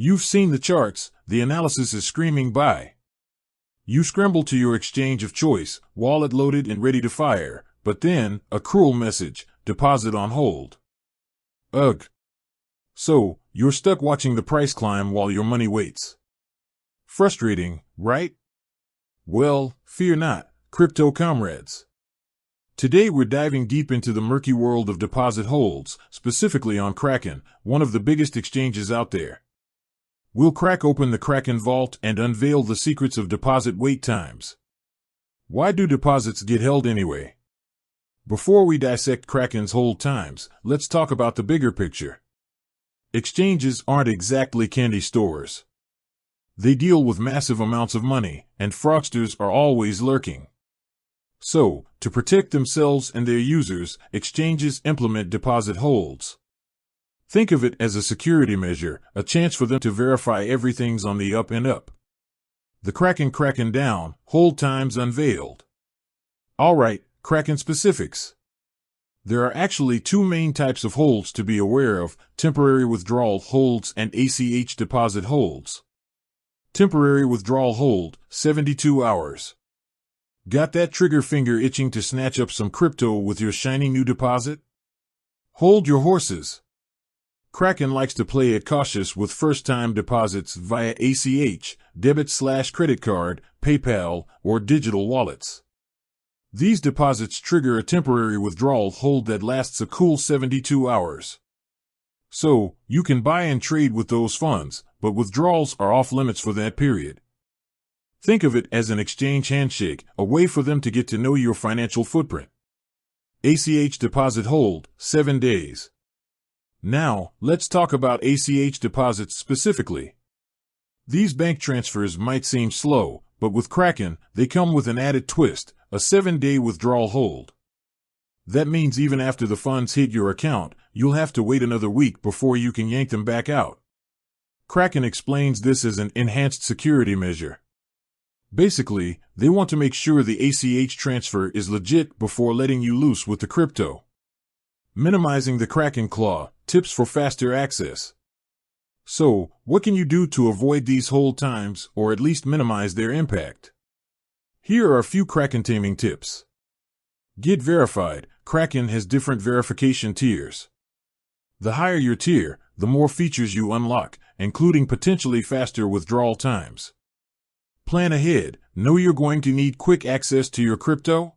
You've seen the charts, the analysis is screaming buy. You scramble to your exchange of choice, wallet loaded and ready to fire, but then, a cruel message, deposit on hold. Ugh. So, you're stuck watching the price climb while your money waits. Frustrating, right? Well, fear not, crypto comrades. Today we're diving deep into the murky world of deposit holds, specifically on Kraken, one of the biggest exchanges out there. We'll crack open the Kraken vault and unveil the secrets of deposit wait times. Why do deposits get held anyway? Before we dissect Kraken's hold times, let's talk about the bigger picture. Exchanges aren't exactly candy stores. They deal with massive amounts of money, and fraudsters are always lurking. So, to protect themselves and their users, exchanges implement deposit holds. Think of it as a security measure, a chance for them to verify everything's on the up and up. The Kraken down, hold times unveiled. Alright, Kraken specifics. There are actually two main types of holds to be aware of: temporary withdrawal holds and ACH deposit holds. Temporary withdrawal hold, 72 hours. Got that trigger finger itching to snatch up some crypto with your shiny new deposit? Hold your horses. Kraken likes to play it cautious with first-time deposits via ACH, debit/credit card, PayPal, or digital wallets. These deposits trigger a temporary withdrawal hold that lasts a cool 72 hours. So, you can buy and trade with those funds, but withdrawals are off limits for that period. Think of it as an exchange handshake, a way for them to get to know your financial footprint. ACH deposit hold, 7 days. Now, let's talk about ACH deposits specifically. These bank transfers might seem slow, but with Kraken, they come with an added twist, a 7-day withdrawal hold. That means even after the funds hit your account, you'll have to wait another week before you can yank them back out. Kraken explains this as an enhanced security measure. Basically, they want to make sure the ACH transfer is legit before letting you loose with the crypto. Minimizing the Kraken claw, tips for faster access. So, what can you do to avoid these hold times, or at least minimize their impact? Here are a few Kraken taming tips. Get verified. Kraken has different verification tiers. The higher your tier, the more features you unlock, including potentially faster withdrawal times. Plan ahead. Know you're going to need quick access to your crypto?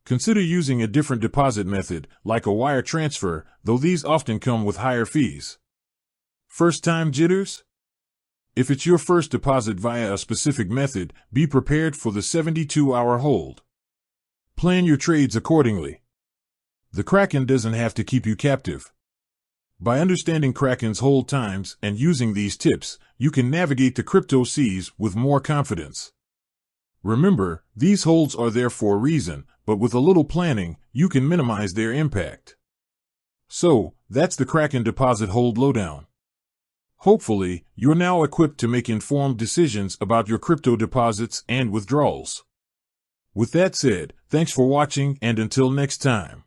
Consider using a different deposit method, like a wire transfer, though these often come with higher fees. First-time jitters? If it's your first deposit via a specific method, be prepared for the 72-hour hold. Plan your trades accordingly. The Kraken doesn't have to keep you captive. By understanding Kraken's hold times and using these tips, you can navigate the crypto seas with more confidence. Remember, these holds are there for a reason, but with a little planning, you can minimize their impact. So, that's the Kraken deposit hold lowdown. Hopefully, you're now equipped to make informed decisions about your crypto deposits and withdrawals. With that said, thanks for watching, and until next time.